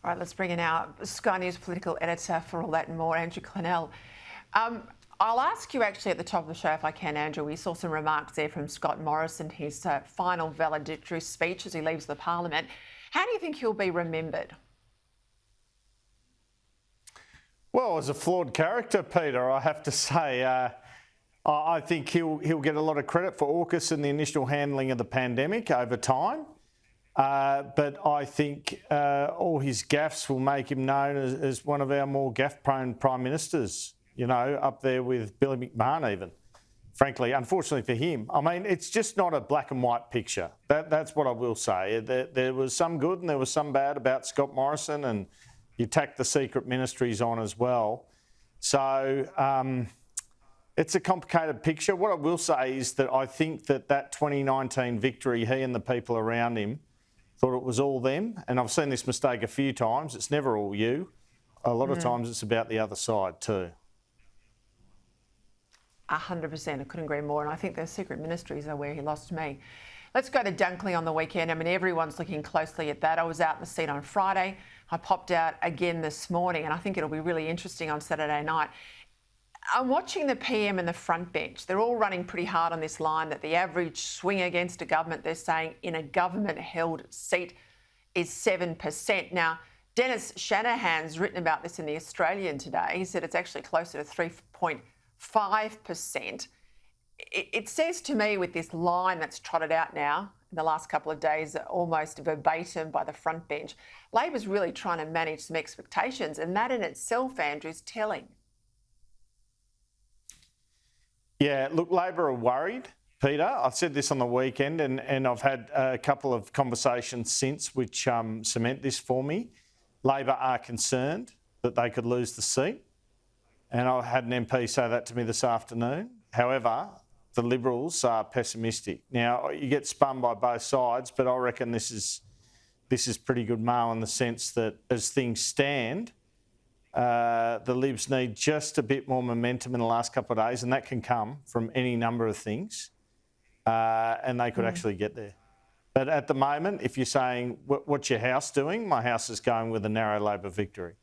All right, let's bring in our Sky News political editor for all that and more, Andrew Clennell. I'll ask you actually at the top of the show if I can, Andrew. We saw some remarks there from Scott Morrison, his final valedictory speech as he leaves the Parliament. How do you think he'll be remembered? Well, as a flawed character, Peter, I have to say, I think he'll get a lot of credit for AUKUS and the initial handling of the pandemic over time. But I think all his gaffes will make him known as one of our more gaffe-prone Prime Ministers, you know, up there with Billy McMahon even, frankly, unfortunately for him. I mean, it's just not a black and white picture. That's what I will say. There was some good and there was some bad about Scott Morrison, and you tacked the secret ministries on as well. So it's a complicated picture. What I will say is that I think that 2019 victory, he and the people around him thought it was all them. And I've seen this mistake a few times. It's never all you. A lot of times it's about the other side too. 100%. I couldn't agree more. And I think the secret ministries are where he lost me. Let's go to Dunkley on the weekend. I mean, everyone's looking closely at that. I was out in the seat on Friday. I popped out again this morning, and I think it'll be really interesting on Saturday night. I'm watching the PM and the front bench. They're all running pretty hard on this line that the average swing against a government, they're saying, in a government-held seat is 7%. Now, Dennis Shanahan's written about this in The Australian today. He said it's actually closer to 3.5%. It says to me, with this line that's trotted out now in the last couple of days, almost verbatim by the front bench, Labor's really trying to manage some expectations, and that in itself, Andrew, is telling. Yeah, look, Labor are worried, Peter. I said this on the weekend, and I've had a couple of conversations since which cement this for me. Labor are concerned that they could lose the seat, and I had an MP say that to me this afternoon. However, the Liberals are pessimistic. Now, you get spun by both sides, but I reckon this is pretty good mail in the sense that as things stand, the Libs need just a bit more momentum in the last couple of days, and that can come from any number of things, and they could actually get there. But at the moment, if you're saying, what's your house doing? My house is going with a narrow Labor victory.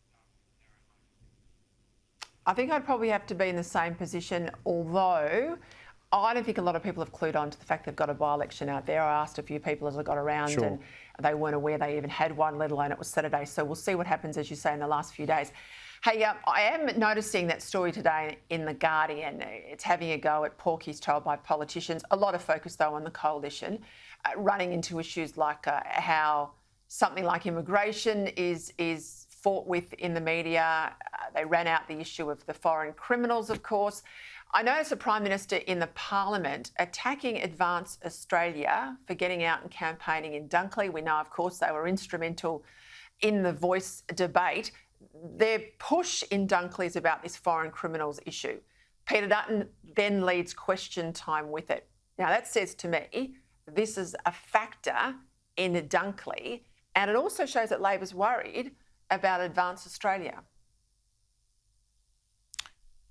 I think I'd probably have to be in the same position, although I don't think a lot of people have clued on to the fact they've got a by-election out there. I asked a few people as I got around and they weren't aware they even had one, let alone it was Saturday. So we'll see what happens, as you say, in the last few days. Hey, I am noticing that story today in The Guardian. It's having a go at porkies told by politicians. A lot of focus, though, on the coalition, running into issues like how something like immigration is fought with in the media. They ran out the issue of the foreign criminals, of course. I noticed the Prime Minister in the Parliament attacking Advance Australia for getting out and campaigning in Dunkley. We know, of course, they were instrumental in the Voice debate. Their push in Dunkley is about this foreign criminals issue. Peter Dutton then leads question time with it. Now, that says to me this is a factor in Dunkley, and it also shows that Labor's worried about Advance Australia.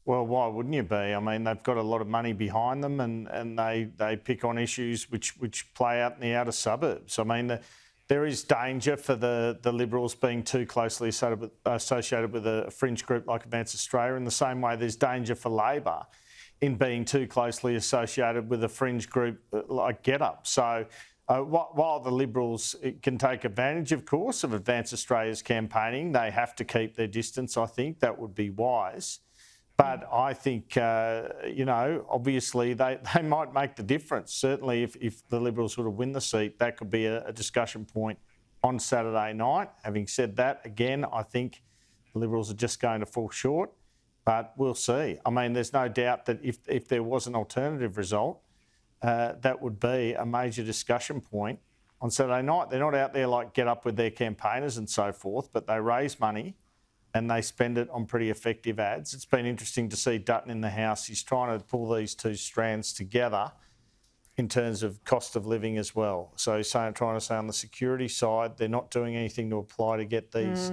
Well, why wouldn't you be? I mean, they've got a lot of money behind them, and they pick on issues which play out in the outer suburbs. I mean, there is danger for the Liberals being too closely associated with a fringe group like Advance Australia, in the same way there's danger for Labor in being too closely associated with a fringe group like GetUp. So while the Liberals can take advantage, of course, of Advance Australia's campaigning, they have to keep their distance, I think. That would be wise. But I think, obviously they might make the difference. Certainly if the Liberals sort of win the seat, that could be a discussion point on Saturday night. Having said that, again, I think the Liberals are just going to fall short, but we'll see. I mean, there's no doubt that if there was an alternative result, that would be a major discussion point on Saturday night. They're not out there like Get Up with their campaigners and so forth, but they raise money and they spend it on pretty effective ads. It's been interesting to see Dutton in the House. He's trying to pull these two strands together in terms of cost of living as well. So he's trying to say on the security side, they're not doing anything to apply to get these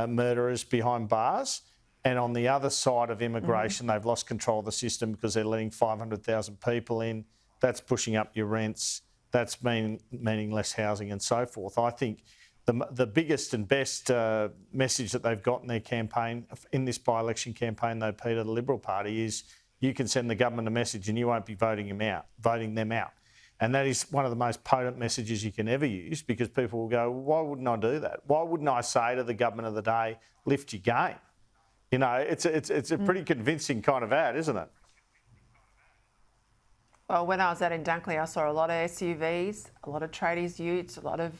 murderers behind bars. And on the other side of immigration, they've lost control of the system because they're letting 500,000 people in. That's pushing up your rents. That's meaning less housing and so forth. I think the biggest and best message that they've got in their campaign, in this by-election campaign, though, Peter, the Liberal Party, is you can send the government a message and you won't be voting them out. And that is one of the most potent messages you can ever use, because people will go, why wouldn't I do that? Why wouldn't I say to the government of the day, lift your game? You know, it's a pretty convincing kind of ad, isn't it? Well, when I was out in Dunkley, I saw a lot of SUVs, a lot of tradies utes, a lot of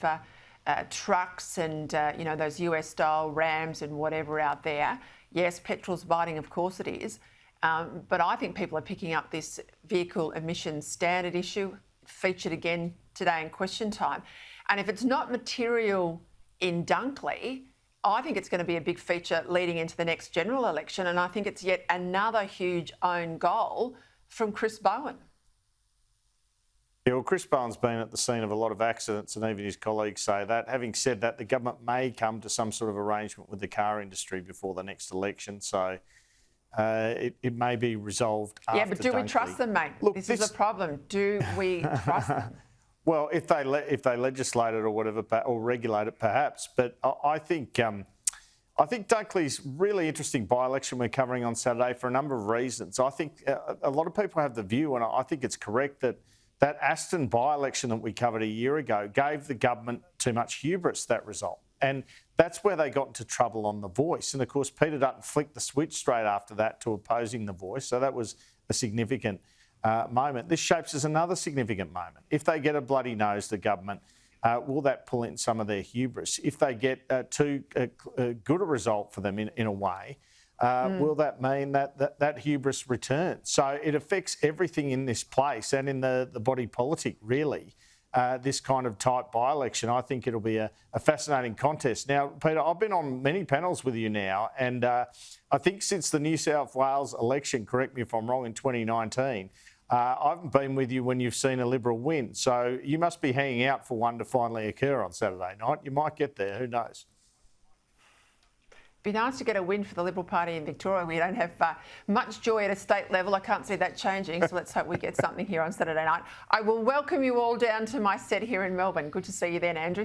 trucks and, you know, those US-style Rams and whatever out there. Yes, petrol's biting, of course it is. But I think people are picking up this vehicle emissions standard issue, featured again today in Question Time. And if it's not material in Dunkley, I think it's going to be a big feature leading into the next general election. And I think it's yet another huge own goal from Chris Bowen. Yeah, well, Chris Bowen's been at the scene of a lot of accidents, and even his colleagues say that. Having said that, the government may come to some sort of arrangement with the car industry before the next election, so it may be resolved after Yeah, but do we trust them, mate? Look, this is a problem. Do we trust them? Well, if they legislate it or whatever, or regulate it, perhaps. But I think Dunkley's really interesting by-election we're covering on Saturday for a number of reasons. I think a lot of people have the view, and I think it's correct, that Aston by-election that we covered a year ago gave the government too much hubris, that result. And that's where they got into trouble on The Voice. And, of course, Peter Dutton flicked the switch straight after that to opposing The Voice. So that was a significant moment. This shapes as another significant moment. If they get a bloody nose, the government, will that pull in some of their hubris? If they get too good a result for them in a way, will that mean that hubris returns? So it affects everything in this place and in the body politic, really, this kind of type by-election. I think it'll be a fascinating contest. Now, Peter, I've been on many panels with you now, and I think since the New South Wales election, correct me if I'm wrong, in 2019, I haven't been with you when you've seen a Liberal win. So you must be hanging out for one to finally occur on Saturday night. You might get there, who knows? Be nice to get a win for the Liberal Party in Victoria. We don't have much joy at a state level. I can't see that changing, so let's hope we get something here on Saturday night. I will welcome you all down to my set here in Melbourne. Good to see you then, Andrew.